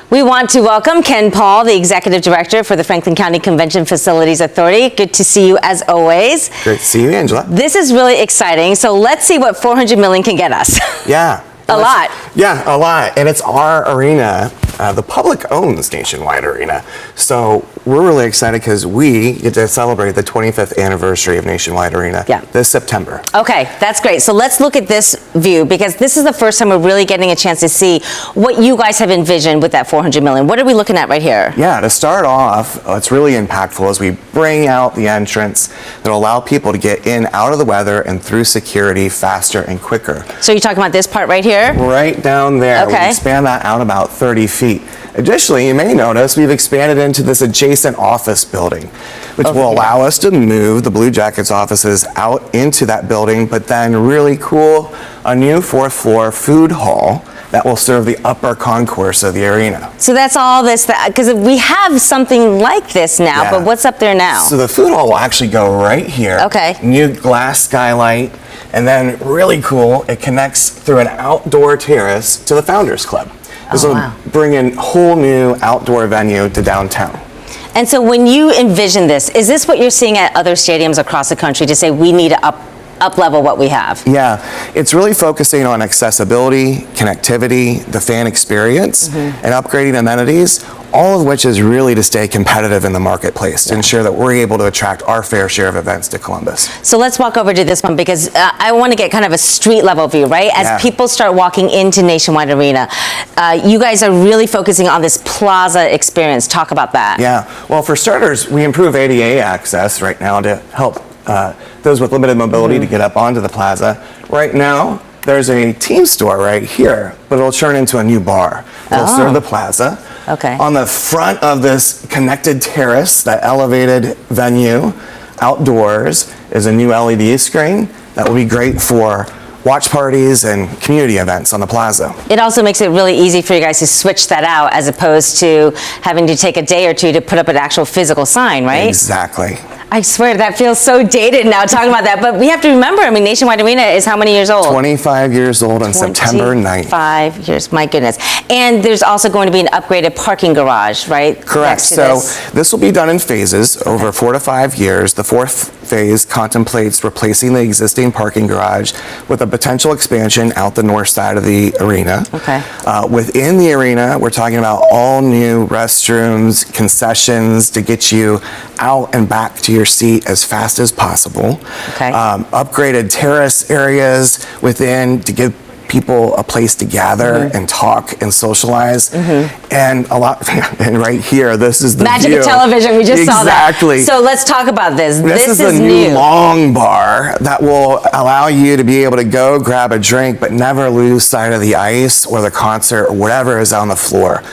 We want to welcome Ken Paul, the Executive Director for the Franklin County Convention Facilities Authority. Good to see you as always. Great to see you, Angela. This is really exciting. So let's see what $400 million can get us. Yeah. A lot. Yeah, a lot. And it's our arena. The public owns Nationwide Arena. So we're really excited because we get to celebrate the 25th anniversary of Nationwide Arena this September. Okay, that's great. So let's look at this view, because this is the first time we're really getting a chance to see what you guys have envisioned with that $400 million. What are we looking at right here? Yeah, to start off, what's really impactful is we bring out the entrance that will allow people to get in, out of the weather, and through security faster and quicker. So you're talking about this part right here? Right down there. Okay. We expand that out about 30 feet. Additionally, you may notice we've expanded into this adjacent office building, which will allow us to move the Blue Jackets offices out into that building, but then really cool, a new 4th floor food hall that will serve the upper concourse of the arena. So that's all this, because we have something like this now, but what's up there now? So the food hall will actually go right here. Okay. New glass skylight, and then really cool, it connects through an outdoor terrace to the Founders Club. This will bring in a whole new outdoor venue to downtown. And so when you envision this, is this what you're seeing at other stadiums across the country to say we need to up level what we have? Yeah, it's really focusing on accessibility, connectivity, the fan experience, and upgrading amenities, all of which is really to stay competitive in the marketplace to ensure that we're able to attract our fair share of events to Columbus. So let's walk over to this one, because I want to get kind of a street level view, right? As people start walking into Nationwide Arena, you guys are really focusing on this plaza experience. Talk about that. Yeah, well, for starters, we improve ADA access right now to help those with limited mobility to get up onto the plaza. Right now, there's a team store right here, but it'll turn into a new bar. It'll serve the plaza. Okay. On the front of this connected terrace, that elevated venue, outdoors, is a new LED screen that will be great for watch parties and community events on the plaza. It also makes it really easy for you guys to switch that out, as opposed to having to take a day or two to put up an actual physical sign, right? Exactly. I swear that feels so dated now talking about that, but we have to remember, I mean, Nationwide Arena is how many years old? 25 years old on September 9th. 25 years, my goodness. And there's also going to be an upgraded parking garage, right? Correct. So this will be done in phases over 4 to 5 years. The 4th phase contemplates replacing the existing parking garage with a potential expansion out the north side of the arena. Okay. Within the arena, we're talking about all new restrooms, concessions to get you out and back to your seat as fast as possible. Okay. Upgraded terrace areas within to give people a place to gather and talk and socialize, and a lot. And right here, this is the magic view. Of television. We just saw that. Exactly. So let's talk about this. This is a new long bar that will allow you to be able to go grab a drink, but never lose sight of the ice or the concert or whatever is on the floor.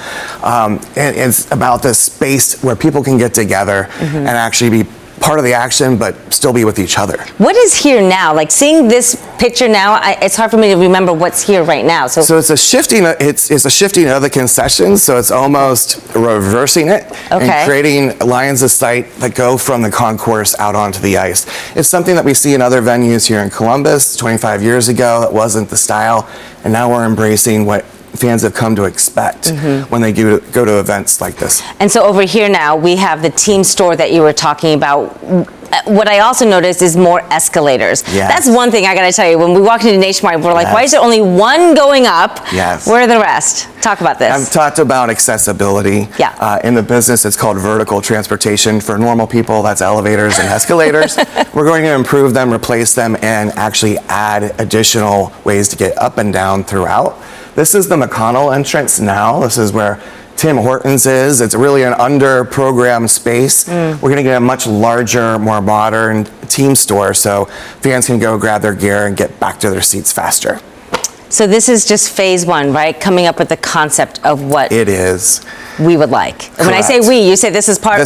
And it's about this space where people can get together and actually be part of the action, but still be with each other. What is here now? Like seeing this picture now, it's hard for me to remember what's here right now. So it's a shifting. It's a shifting of the concessions. So it's almost reversing it and creating lines of sight that go from the concourse out onto the ice. It's something that we see in other venues here in Columbus. 25 years ago, that wasn't the style, and now we're embracing what fans have come to expect when they go to events like this. And so over here now, we have the team store that you were talking about. What I also noticed is more escalators. Yes. That's one thing I gotta tell you. When we walked into Nationwide, we're like, why is there only one going up? Yes. Where are the rest? Talk about this. I've talked about accessibility. Yeah. In the business, it's called vertical transportation. For normal people, that's elevators and escalators. We're going to improve them, replace them, and actually add additional ways to get up and down throughout. This is the McConnell entrance now. This is where Tim Hortons is. It's really an under-programmed space. We're going to get a much larger, more modern team store so fans can go grab their gear and get back to their seats faster. So this is just phase one, right? Coming up with the concept of what it is we would like. And when I say we, you say this is partly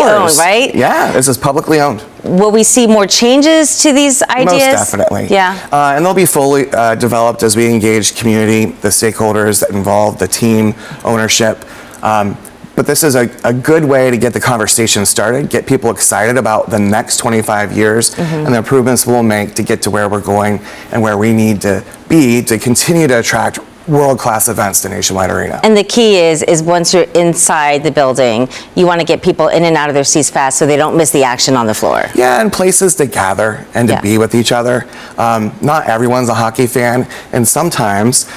owned, right? Yeah, this is publicly owned. Will we see more changes to these ideas? Most definitely. Yeah. And they'll be fully developed as we engage community, the stakeholders that involve the team, ownership. But this is a good way to get the conversation started, get people excited about the next 25 years and the improvements we'll make to get to where we're going and where we need to be to continue to attract world-class events to Nationwide Arena. And the key is once you're inside the building, you want to get people in and out of their seats fast so they don't miss the action on the floor. Yeah, and places to gather and to be with each other. Not everyone's a hockey fan, and sometimes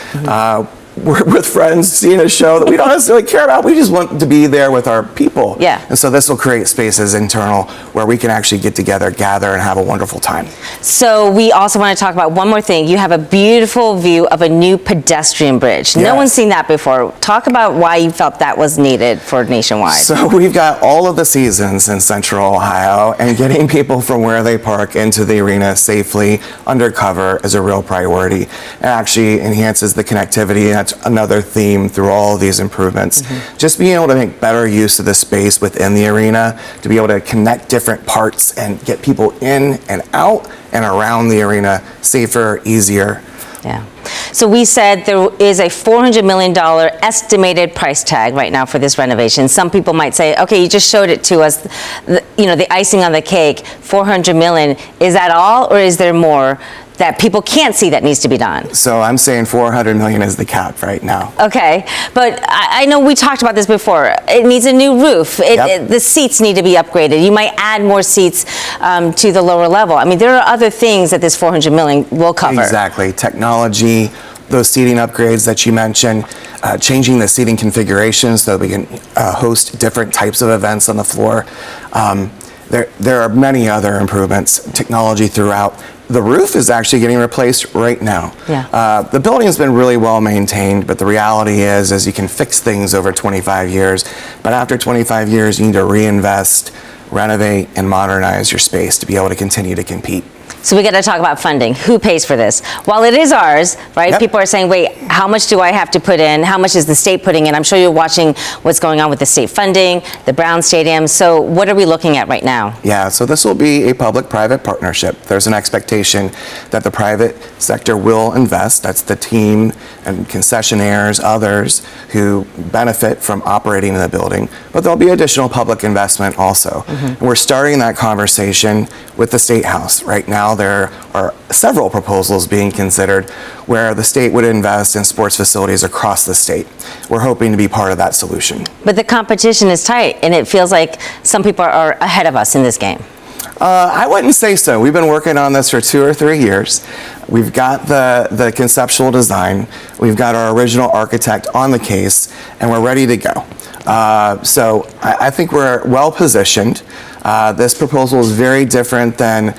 we're with friends seeing a show that we don't necessarily care about. We just want to be there with our people. Yeah. And so this will create spaces internal where we can actually get together, gather, and have a wonderful time. So we also want to talk about one more thing. You have a beautiful view of a new pedestrian bridge. No one's seen that before. Talk about why you felt that was needed for Nationwide. So we've got all of the seasons in Central Ohio, and getting people from where they park into the arena safely under cover is a real priority. It actually enhances the connectivity. That's another theme through all of these improvements. Just being able to make better use of the space within the arena, to be able to connect different parts and get people in and out and around the arena safer, easier. Yeah. So we said there is a $400 million estimated price tag right now for this renovation. Some people might say, okay, you just showed it to us, the icing on the cake, $400 million. Is that all, or is there more that people can't see that needs to be done? So I'm saying $400 million is the cap right now. Okay, but I know we talked about this before. It needs a new roof. The seats need to be upgraded. You might add more seats to the lower level. I mean, there are other things that this $400 million will cover. Exactly. Technology, those seating upgrades that you mentioned, changing the seating configuration so that we can host different types of events on the floor. There are many other improvements, technology throughout. The roof is actually getting replaced right now. Yeah. The building has been really well maintained, but the reality is you can fix things over 25 years, but after 25 years, you need to reinvest, renovate, and modernize your space to be able to continue to compete. So we got to talk about funding. Who pays for this? While it is ours, right? People are saying, wait, how much do I have to put in? How much is the state putting in? I'm sure you're watching what's going on with the state funding, the Brown Stadium. So what are we looking at right now? Yeah, so this will be a public-private partnership. There's an expectation that the private sector will invest. That's the team and concessionaires, others who benefit from operating in the building. But there'll be additional public investment also. And we're starting that conversation with the State House. Right now, there are several proposals being considered where the state would invest in sports facilities across the state. We're hoping to be part of that solution. But the competition is tight, and it feels like some people are ahead of us in this game. I wouldn't say so. We've been working on this for 2 or 3 years. We've got the conceptual design. We've got our original architect on the case, and we're ready to go. So I think we're well positioned. This proposal is very different than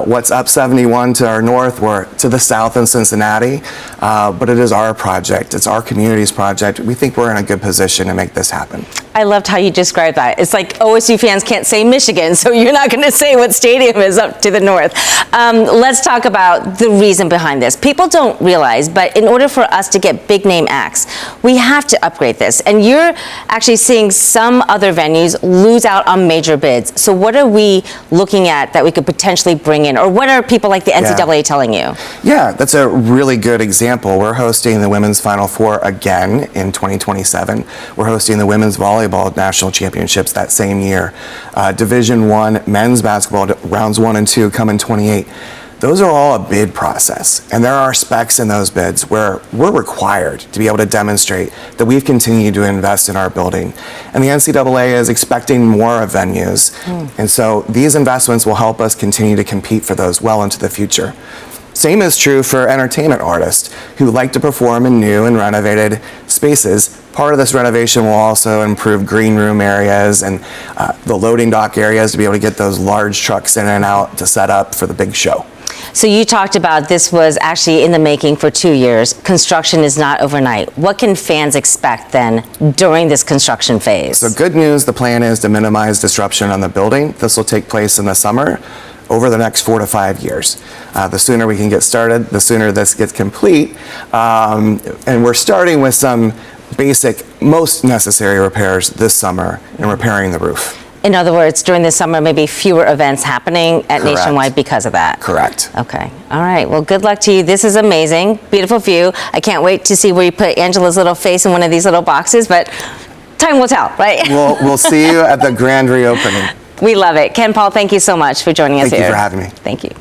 what's up 71 to our north or to the south in Cincinnati, but it is our project. It's our community's project. We think we're in a good position to make this happen. I loved how you described that. It's like OSU fans can't say Michigan, so you're not going to say what stadium is up to the north. Let's talk about the reason behind this. People don't realize, but in order for us to get big name acts, we have to upgrade this. And you're actually seeing some other venues lose out on major bids. So what are we looking at that we could potentially bring in? Or what are people like the NCAA telling you? Yeah, that's a really good example. We're hosting the Women's Final Four again in 2027. We're hosting the Women's Volleyball National Championships that same year. Division I men's basketball rounds 1 and 2 come in 28. Those are all a bid process, and there are specs in those bids where we're required to be able to demonstrate that we've continued to invest in our building. And the NCAA is expecting more of venues. And so these investments will help us continue to compete for those well into the future. Same is true for entertainment artists who like to perform in new and renovated spaces. Part of this renovation will also improve green room areas and the loading dock areas to be able to get those large trucks in and out to set up for the big show. So you talked about this was actually in the making for 2 years. Construction is not overnight. What can fans expect then during this construction phase? So good news, the plan is to minimize disruption on the building. This will take place in the summer over the next 4 to 5 years. The sooner we can get started, the sooner this gets complete. And we're starting with some basic, most necessary repairs this summer and repairing the roof. In other words, during the summer, maybe fewer events happening at Nationwide because of that. Correct. Okay. All right. Well, good luck to you. This is amazing. Beautiful view. I can't wait to see where you put Angela's little face in one of these little boxes, but time will tell, right? We'll see you at the grand reopening. We love it. Ken Paul, thank you so much for joining us here. Thank you for having me. Thank you.